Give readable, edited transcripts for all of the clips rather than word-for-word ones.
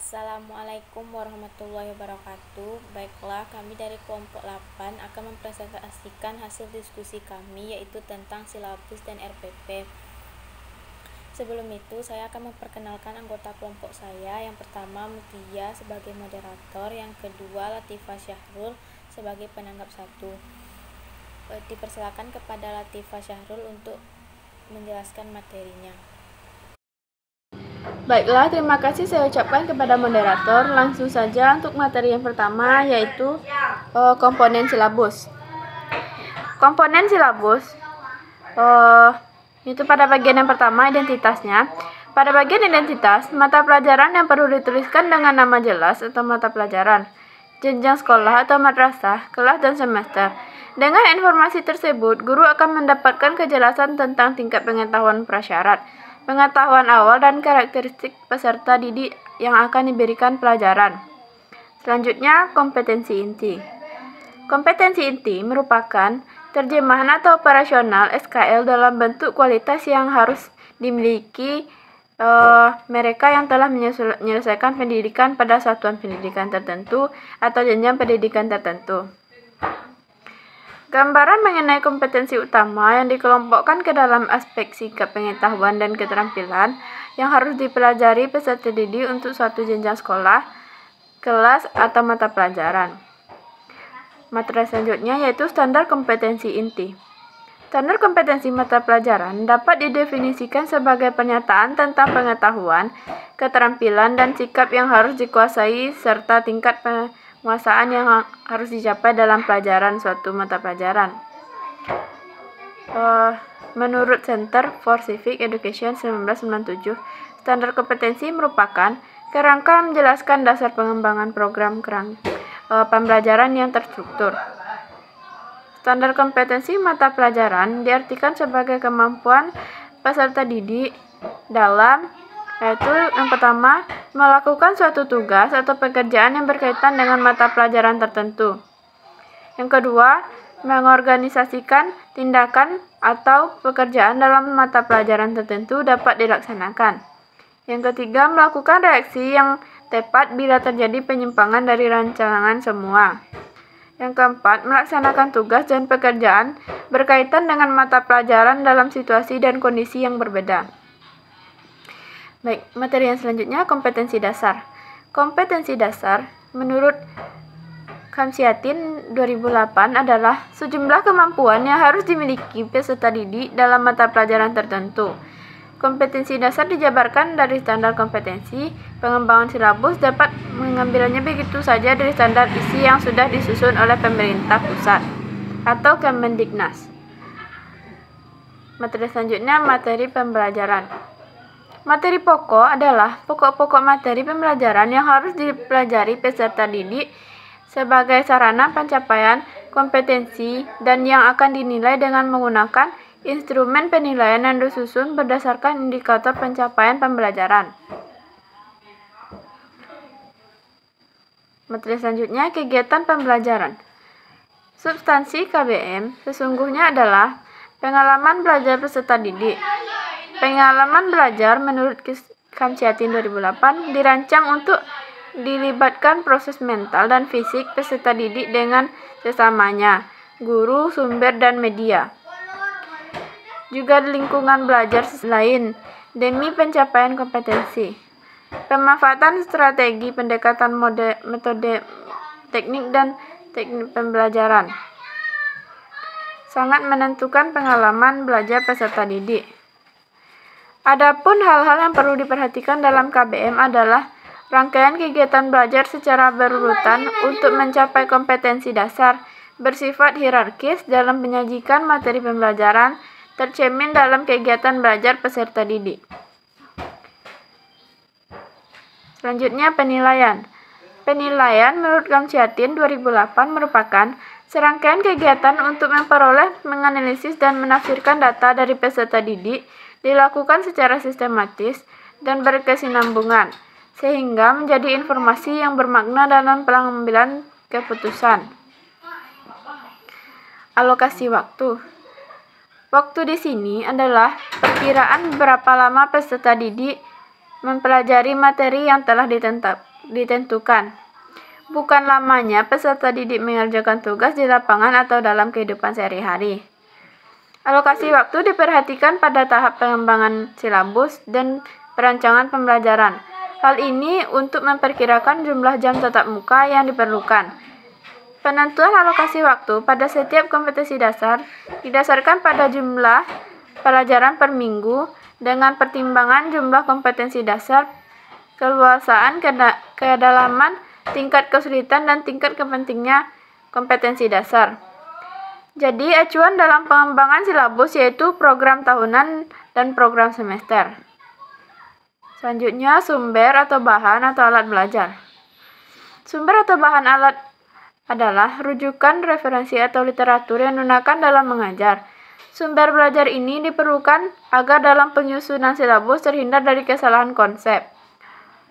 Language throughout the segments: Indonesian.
Assalamualaikum warahmatullahi wabarakatuh. Baiklah, kami dari kelompok 8 akan mempresentasikan hasil diskusi kami, yaitu tentang silabus dan RPP. Sebelum itu, saya akan memperkenalkan anggota kelompok saya. Yang pertama, Mutia sebagai moderator. Yang kedua, Latifah Syahrul sebagai penanggap 1. Dipersilakan kepada Latifah Syahrul untuk menjelaskan materinya. Baiklah, terima kasih saya ucapkan kepada moderator. Langsung saja untuk materi yang pertama, yaitu komponen silabus. Komponen silabus itu pada bagian yang pertama, identitasnya. Pada bagian identitas, mata pelajaran yang perlu dituliskan dengan nama jelas atau mata pelajaran, jenjang sekolah atau madrasah, kelas dan semester. Dengan informasi tersebut, guru akan mendapatkan kejelasan tentang tingkat pengetahuan prasyarat, pengetahuan awal, dan karakteristik peserta didik yang akan diberikan pelajaran. Selanjutnya, kompetensi inti. Kompetensi inti merupakan terjemahan atau operasional SKL dalam bentuk kualitas yang harus dimiliki mereka yang telah menyelesaikan pendidikan pada satuan pendidikan tertentu atau jenjang pendidikan tertentu. Gambaran mengenai kompetensi utama yang dikelompokkan ke dalam aspek sikap pengetahuan dan keterampilan yang harus dipelajari peserta didik untuk suatu jenjang sekolah, kelas, atau mata pelajaran. Materi selanjutnya yaitu standar kompetensi inti. Standar kompetensi mata pelajaran dapat didefinisikan sebagai pernyataan tentang pengetahuan, keterampilan, dan sikap yang harus dikuasai serta tingkat penguasaan yang harus dicapai dalam pelajaran suatu mata pelajaran. Menurut Center for Civic Education 1997, standar kompetensi merupakan kerangka menjelaskan dasar pengembangan program pembelajaran yang terstruktur. Standar kompetensi mata pelajaran diartikan sebagai kemampuan peserta didik dalam, yaitu yang pertama, melakukan suatu tugas atau pekerjaan yang berkaitan dengan mata pelajaran tertentu. Yang kedua, mengorganisasikan tindakan atau pekerjaan dalam mata pelajaran tertentu dapat dilaksanakan. Yang ketiga, melakukan reaksi yang tepat bila terjadi penyimpangan dari rancangan semua. Yang keempat, melaksanakan tugas dan pekerjaan berkaitan dengan mata pelajaran dalam situasi dan kondisi yang berbeda. Baik, materi yang selanjutnya, kompetensi dasar. Kompetensi dasar menurut Khamsiatin 2008 adalah sejumlah kemampuan yang harus dimiliki peserta didik dalam mata pelajaran tertentu. Kompetensi dasar dijabarkan dari standar kompetensi. Pengembangan silabus dapat mengambilnya begitu saja dari standar isi yang sudah disusun oleh pemerintah pusat atau Kemendiknas. Materi selanjutnya, materi pembelajaran. Materi pokok adalah pokok-pokok materi pembelajaran yang harus dipelajari peserta didik sebagai sarana pencapaian kompetensi dan yang akan dinilai dengan menggunakan instrumen penilaian yang disusun berdasarkan indikator pencapaian pembelajaran. Materi selanjutnya, kegiatan pembelajaran. Substansi KBM sesungguhnya adalah pengalaman belajar peserta didik. Pengalaman belajar menurut Khamsiatin 2008 dirancang untuk dilibatkan proses mental dan fisik peserta didik dengan sesamanya, guru, sumber, dan media. Juga di lingkungan belajar lain demi pencapaian kompetensi. Pemanfaatan strategi pendekatan metode teknik dan teknik pembelajaran sangat menentukan pengalaman belajar peserta didik. Adapun hal-hal yang perlu diperhatikan dalam KBM adalah rangkaian kegiatan belajar secara berurutan untuk mencapai kompetensi dasar, bersifat hierarkis dalam menyajikan materi pembelajaran, tercermin dalam kegiatan belajar peserta didik. Selanjutnya, penilaian. Penilaian menurut Khamsiatin 2008 merupakan serangkaian kegiatan untuk memperoleh, menganalisis, dan menafsirkan data dari peserta didik dilakukan secara sistematis dan berkesinambungan, sehingga menjadi informasi yang bermakna dalam pengambilan keputusan. Alokasi waktu. Waktu di sini adalah perkiraan berapa lama peserta didik mempelajari materi yang telah ditentukan. Bukan lamanya peserta didik mengerjakan tugas di lapangan atau dalam kehidupan sehari-hari. Alokasi waktu diperhatikan pada tahap pengembangan silabus dan perancangan pembelajaran. Hal ini untuk memperkirakan jumlah jam tatap muka yang diperlukan. Penentuan alokasi waktu pada setiap kompetensi dasar didasarkan pada jumlah pelajaran per minggu dengan pertimbangan jumlah kompetensi dasar, keluasaan, kedalaman, tingkat kesulitan, dan tingkat pentingnya kompetensi dasar. Jadi, acuan dalam pengembangan silabus yaitu program tahunan dan program semester. Selanjutnya, sumber atau bahan atau alat belajar. Sumber atau bahan alat adalah rujukan, referensi, atau literatur yang digunakan dalam mengajar. Sumber belajar ini diperlukan agar dalam penyusunan silabus terhindar dari kesalahan konsep.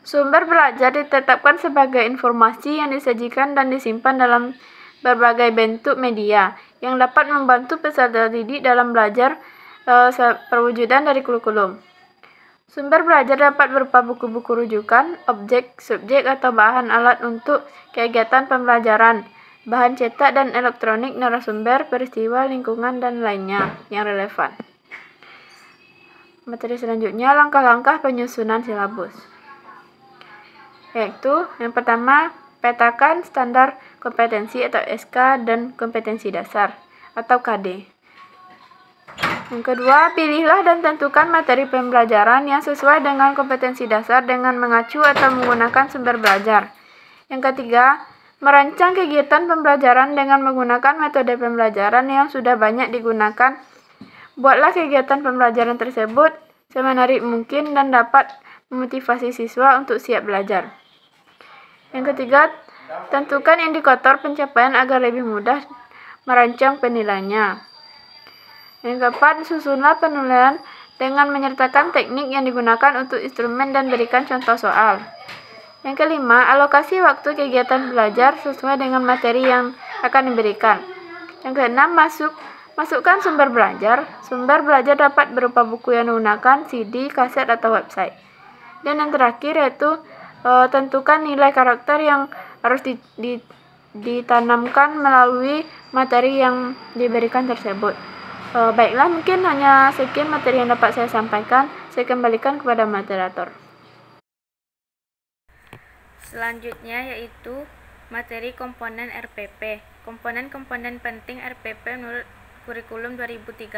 Sumber belajar ditetapkan sebagai informasi yang disajikan dan disimpan dalam berbagai bentuk media yang dapat membantu peserta didik dalam belajar perwujudan dari kurikulum. Sumber belajar dapat berupa buku-buku rujukan, objek, subjek, atau bahan alat untuk kegiatan pembelajaran, bahan cetak dan elektronik, narasumber, peristiwa, lingkungan, dan lainnya yang relevan. Materi selanjutnya, langkah-langkah penyusunan silabus. Yaitu, yang pertama, petakan standar kompetensi atau SK dan kompetensi dasar atau KD. Yang kedua, pilihlah dan tentukan materi pembelajaran yang sesuai dengan kompetensi dasar dengan mengacu atau menggunakan sumber belajar. Yang ketiga, merancang kegiatan pembelajaran dengan menggunakan metode pembelajaran yang sudah banyak digunakan. Buatlah kegiatan pembelajaran tersebut semenarik mungkin dan dapat memotivasi siswa untuk siap belajar. Yang ketiga, tentukan indikator pencapaian agar lebih mudah merancang penilaiannya. Yang keempat, susunlah penilaian dengan menyertakan teknik yang digunakan untuk instrumen dan berikan contoh soal. Yang kelima, alokasi waktu kegiatan belajar sesuai dengan materi yang akan diberikan. Yang keenam, masukkan sumber belajar. Sumber belajar dapat berupa buku yang digunakan, CD, kaset, atau website. Dan yang terakhir yaitu tentukan nilai karakter yang harus ditanamkan melalui materi yang diberikan tersebut. Baiklah, mungkin hanya sekian materi yang dapat saya sampaikan. Saya kembalikan kepada moderator. Selanjutnya yaitu materi komponen RPP. Komponen-komponen penting RPP menurut kurikulum 2013.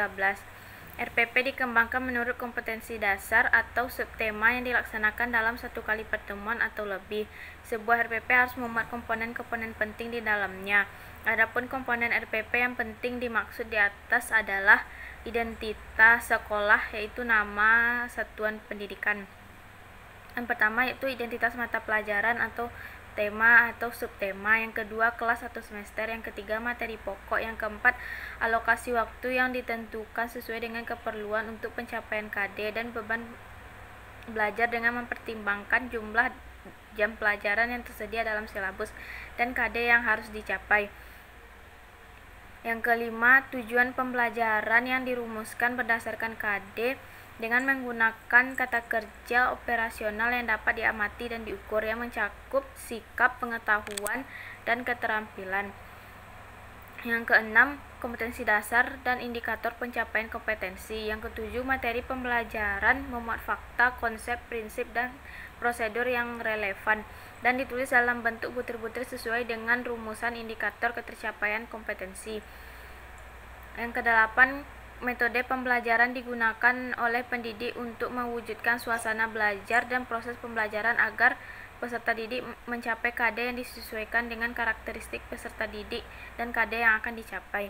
RPP dikembangkan menurut kompetensi dasar atau subtema yang dilaksanakan dalam satu kali pertemuan atau lebih. Sebuah RPP harus memuat komponen-komponen penting di dalamnya. Adapun komponen RPP yang penting dimaksud di atas adalah identitas sekolah, yaitu nama satuan pendidikan. Yang pertama yaitu identitas mata pelajaran atau tema atau subtema, yang kedua kelas atau semester, yang ketiga materi pokok, yang keempat alokasi waktu yang ditentukan sesuai dengan keperluan untuk pencapaian KD dan beban belajar dengan mempertimbangkan jumlah jam pelajaran yang tersedia dalam silabus dan KD yang harus dicapai. Yang kelima, tujuan pembelajaran yang dirumuskan berdasarkan KD dengan menggunakan kata kerja operasional yang dapat diamati dan diukur, yang mencakup sikap, pengetahuan, dan keterampilan. Yang keenam, kompetensi dasar dan indikator pencapaian kompetensi. Yang ketujuh, materi pembelajaran memuat fakta, konsep, prinsip, dan prosedur yang relevan dan ditulis dalam bentuk butir-butir sesuai dengan rumusan indikator ketercapaian kompetensi. Yang kedelapan, metode pembelajaran digunakan oleh pendidik untuk mewujudkan suasana belajar dan proses pembelajaran agar peserta didik mencapai KD yang disesuaikan dengan karakteristik peserta didik dan KD yang akan dicapai.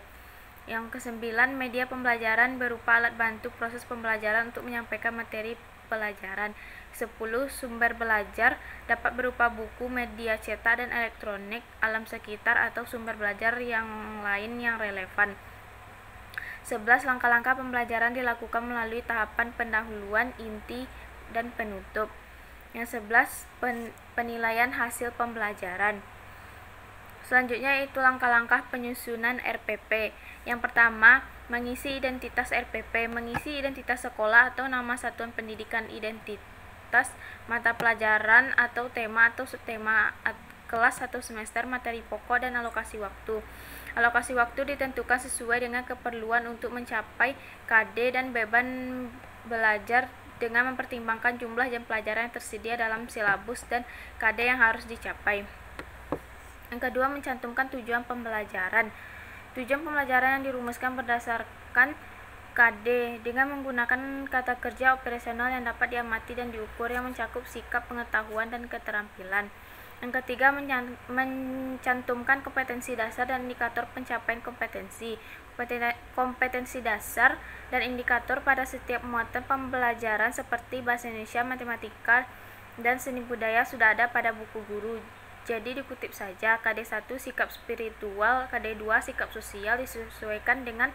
Yang kesembilan, media pembelajaran berupa alat bantu proses pembelajaran untuk menyampaikan materi pelajaran. 10. Sumber belajar dapat berupa buku, media cetak dan elektronik, alam sekitar, atau sumber belajar yang lain yang relevan. 11. Langkah-langkah pembelajaran dilakukan melalui tahapan pendahuluan, inti, dan penutup. Yang 11. Penilaian hasil pembelajaran. Selanjutnya yaitu langkah-langkah penyusunan RPP. Yang pertama, mengisi identitas RPP. Mengisi identitas sekolah atau nama satuan pendidikan. Identitas atas mata pelajaran atau tema atau subtema kelas atau semester, materi pokok, dan alokasi waktu. Alokasi waktu ditentukan sesuai dengan keperluan untuk mencapai KD dan beban belajar dengan mempertimbangkan jumlah jam pelajaran yang tersedia dalam silabus dan KD yang harus dicapai. Yang kedua, mencantumkan tujuan pembelajaran. Tujuan pembelajaran yang dirumuskan berdasarkan KD dengan menggunakan kata kerja operasional yang dapat diamati dan diukur, yang mencakup sikap, pengetahuan, dan keterampilan. Yang ketiga, mencantumkan kompetensi dasar dan indikator pencapaian kompetensi. Kompetensi dasar dan indikator pada setiap muatan pembelajaran seperti bahasa Indonesia, matematika, dan seni budaya sudah ada pada buku guru. Jadi dikutip saja, KD1 sikap spiritual, KD2 sikap sosial disesuaikan dengan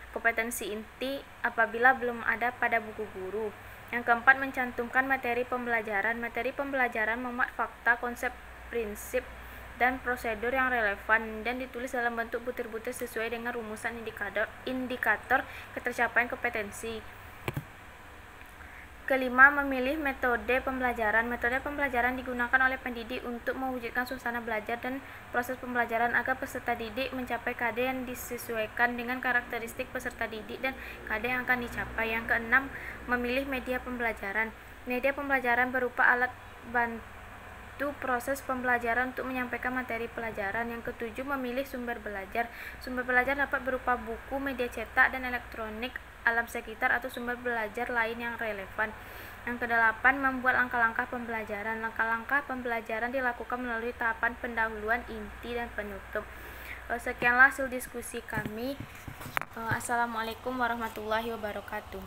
kompetensi inti apabila belum ada pada buku guru. Yang keempat, mencantumkan materi pembelajaran. Materi pembelajaran memuat fakta, konsep, prinsip, dan prosedur yang relevan dan ditulis dalam bentuk butir-butir sesuai dengan rumusan indikator ketercapaian kompetensi. Kelima, memilih metode pembelajaran. Metode pembelajaran digunakan oleh pendidik untuk mewujudkan suasana belajar dan proses pembelajaran agar peserta didik mencapai KD yang disesuaikan dengan karakteristik peserta didik dan KD yang akan dicapai. Yang keenam, memilih media pembelajaran. Media pembelajaran berupa alat bantu proses pembelajaran untuk menyampaikan materi pelajaran. Yang ketujuh, memilih sumber belajar. Sumber belajar dapat berupa buku, media cetak, dan elektronik, alam sekitar, atau sumber belajar lain yang relevan. Yang kedelapan, membuat langkah-langkah pembelajaran. Langkah-langkah pembelajaran dilakukan melalui tahapan pendahuluan, inti, dan penutup. Sekianlah hasil diskusi kami. Assalamualaikum warahmatullahi wabarakatuh.